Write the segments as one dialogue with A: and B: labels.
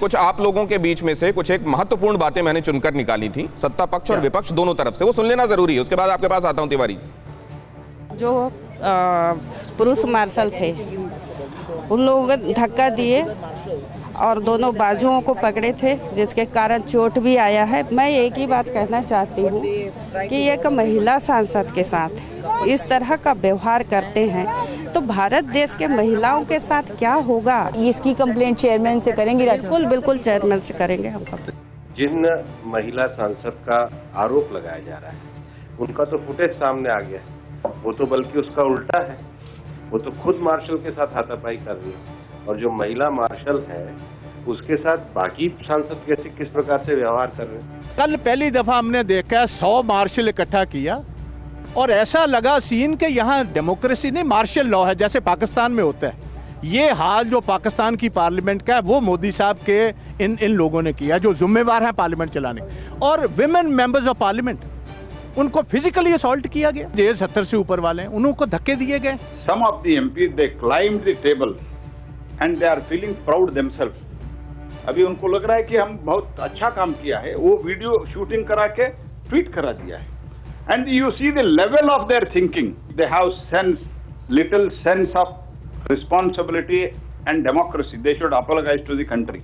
A: कुछ आप लोगों के बीच में से कुछ एक महत्वपूर्ण बातें मैंने चुनकर निकाली थी, सत्ता पक्ष और विपक्ष दोनों तरफ से, वो सुन लेना जरूरी है। उसके बाद आपके पास आता हूं तिवारी।
B: जो पुरुष मार्शल थे उन लोगों को धक्का दिए और दोनों बाजुओं को पकड़े थे, जिसके कारण चोट भी आया है। मैं एक ही बात कहना चाहती हूँ कि एक महिला सांसद के साथ इस तरह का व्यवहार करते हैं तो भारत देश के महिलाओं के साथ क्या होगा।
C: इसकी कंप्लेंट चेयरमैन से करेंगी?
B: बिल्कुल बिल्कुल चेयरमैन से करेंगे हम।
D: जिन महिला सांसद का आरोप लगाया जा रहा है उनका तो फुटेज सामने आ गया है, वो तो बल्कि उसका उल्टा है, वो तो खुद मार्शल के साथ हाथापाई कर रही है, और जो महिला मार्शल है उसके साथ बाकी सांसद कैसे किस प्रकार से व्यवहार कर रहे हैं।
E: कल पहली दफा हमने देखा 100 मार्शल इकट्ठा किया और ऐसा लगा सीन कि यहाँ डेमोक्रेसी नहीं मार्शल लॉ है, जैसे पाकिस्तान में होता है। ये हाल जो पाकिस्तान की पार्लियामेंट का है वो मोदी साहब के इन लोगों ने किया जो जिम्मेवार हैं पार्लियामेंट चलाने। और विमेन मेंबर्स ऑफ पार्लियामेंट उनको फिजिकली असॉल्ट किया गया, जो 70 से ऊपर वाले हैं उनको धक्के दिए गए।
F: Some of the MPs they climbed the table and they are feeling proud themselves. अभी उनको लग रहा है कि हम बहुत अच्छा काम किया है, वो वीडियो शूटिंग करा के ट्वीट करा दिया है। And you see the level of their thinking. They have little sense of responsibility and democracy. They should apologize to the country.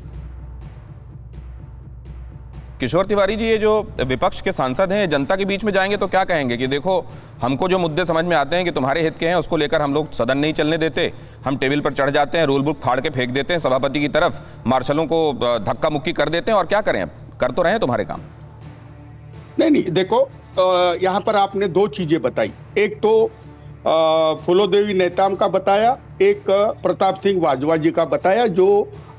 A: किशोर तिवारी जी, ये जो विपक्ष के सांसद हैं जनता के बीच में जाएंगे तो क्या कहेंगे कि देखो हमको जो मुद्दे समझ में आते हैं कि तुम्हारे हित के हैं उसको लेकर हम लोग सदन नहीं चलने देते, हम टेबल पर चढ़ जाते हैं, रूल बुक फाड़ के फेंक देते हैं सभापति की तरफ, मार्शलों को धक्का मुक्की कर देते हैं, और क्या करें, कर तो रहे हैं तुम्हारे काम।
G: नहीं, देखो यहाँ पर आपने दो चीजें बताई, एक तो फूलोदेवी नेताम का बताया, एक प्रताप सिंह बाजवा जी का बताया जो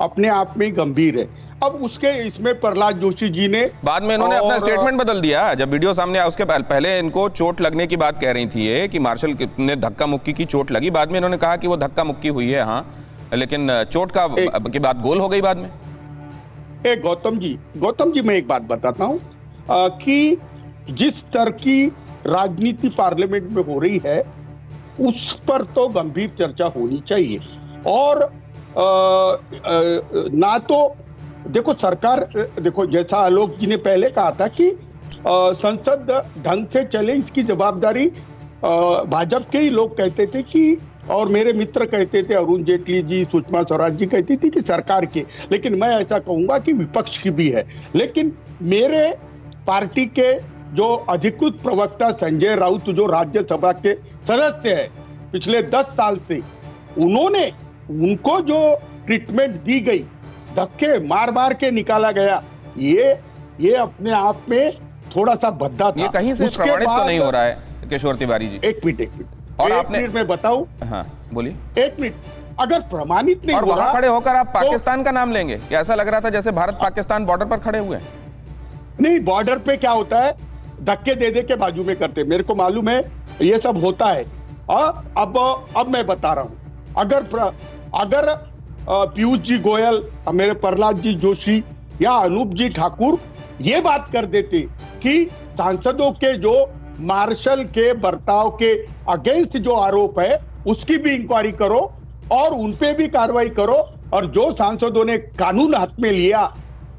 G: अपने आप में गंभीर है। अब उसके इसमें प्रहलाद जोशी जी ने
A: बाद में इन्होंने अपना स्टेटमेंट बदल दिया। जब वीडियो सामने आया उसके पहले इनको चोट लगने की बात कह रही थी ये कि मार्शल ने धक्का मुक्की की चोट लगी, बाद में इन्होंने कहा कि वो धक्का मुक्की हुई है, हाँ, लेकिन चोट की बात गोल हो गई बाद में।
G: गौतम जी मैं एक बात बताता हूँ कि जिस तरह की राजनीति पार्लियामेंट में हो रही है उस पर तो गंभीर चर्चा होनी चाहिए। और ना तो देखो सरकार, देखो जैसा आलोक जी ने पहले कहा था कि संसद ढंग से चले इसकी जवाबदारी भाजपा के ही लोग कहते थे कि, और मेरे मित्र कहते थे, अरुण जेटली जी, सुषमा स्वराज जी कहती थी कि सरकार की, लेकिन मैं ऐसा कहूंगा कि विपक्ष की भी है। लेकिन मेरे पार्टी के जो अधिकृत प्रवक्ता संजय राउत जो राज्यसभा के सदस्य है पिछले 10 साल से, उनको जो ट्रीटमेंट दी गई, धक्के मार के निकाला गया, ये अपने आप में थोड़ा सा भद्दा था।
A: ये कहीं से प्रमाणित तो नहीं हो रहा है किशोर तिवारी जी।
G: एक मिनट
A: और
G: एक मिनट में बताऊं।
A: हाँ बोलिए।
G: एक मिनट, अगर प्रमाणित नहीं
A: और
G: हो रहा,
A: वहां खड़े होकर आप पाकिस्तान का नाम लेंगे, ऐसा लग रहा था जैसे भारत पाकिस्तान बॉर्डर पर खड़े हुए हैं।
G: नहीं, बॉर्डर पे क्या होता है, धक्के दे के बाजू में करते, मेरे को मालूम है ये सब होता है। अब मैं बता रहा हूं, अगर पीयूष जी गोयल, मेरे प्रहलाद जी जोशी या अनूप जी ठाकुर ये बात कर देते कि सांसदों के जो मार्शल के बर्ताव के अगेंस्ट जो आरोप है उसकी भी इंक्वायरी करो और उन पे भी कार्रवाई करो, और जो सांसदों ने कानून हाथ में लिया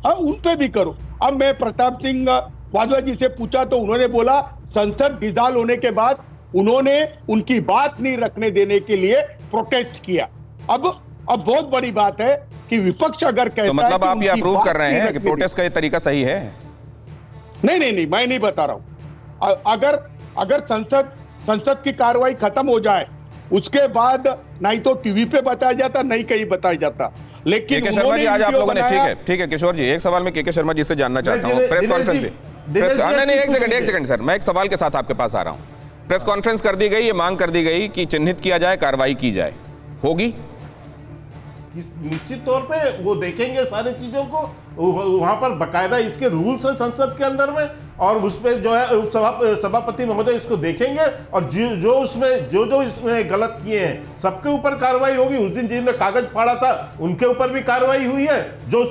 G: उन पे भी करो। अब मैं प्रताप सिंह बाजवा जी से पूछा तो उन्होंने बोला संसद डिसॉल्व होने के बाद उन्होंने उनकी बात नहीं रखने देने के लिए प्रोटेस्ट किया। अब बहुत बड़ी बात है कि विपक्ष अगर कहता
A: तो मतलब
G: है
A: आप ये अप्रूव कर रहे हैं कि प्रोटेस्ट का ये तरीका सही है?
G: नहीं, मैं नहीं बता रहा हूं। अगर संसद की कार्रवाई खत्म हो जाए उसके बाद नहीं तो टीवी पे बताया जाता, नहीं कहीं बताया जाता। लेकिन
A: के शर्मा जी आज आप लोगों ने, ठीक है किशोर जी, एक सवाल मैं के शर्मा जी से जानना चाहता हूं। प्रेस कॉन्फ्रेंस नहीं, एक सेकंड सर, मैं एक सवाल के साथ आपके पास आ रहा हूं। प्रेस कॉन्फ्रेंस कर दी गई, ये मांग कर दी गई कि चिन्हित किया जाए, कार्रवाई की जाए, होगी?
H: निश्चित तौर पे वो देखेंगे सारी चीजों को, वहां पर बकायदा इसके रूल्स हैं संसद के अंदर में, और उस पर जो है सभापति महोदय इसको देखेंगे, और जो इसमें गलत किए हैं सबके ऊपर कार्रवाई होगी। उस दिन जिन्होंने कागज फाड़ा था उनके ऊपर भी कार्रवाई हुई है, जो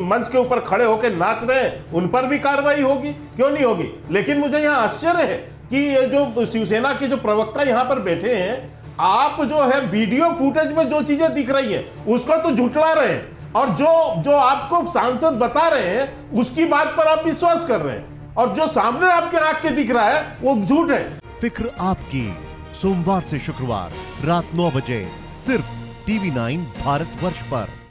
H: मंच के ऊपर खड़े होकर नाच रहे हैं उन पर भी कार्रवाई होगी, क्यों नहीं होगी। लेकिन मुझे यहाँ आश्चर्य है कि ये जो शिवसेना के जो प्रवक्ता यहाँ पर बैठे हैं, आप जो है वीडियो फुटेज में जो चीजें दिख रही है उसको तो झुठला रहे हैं, और जो आपको सांसद बता रहे हैं उसकी बात पर आप विश्वास कर रहे हैं, और जो सामने आपके आंख के दिख रहा है वो झूठ है।
I: फिक्र आपकी, सोमवार से शुक्रवार रात 9 बजे सिर्फ TV9 भारतवर्ष पर।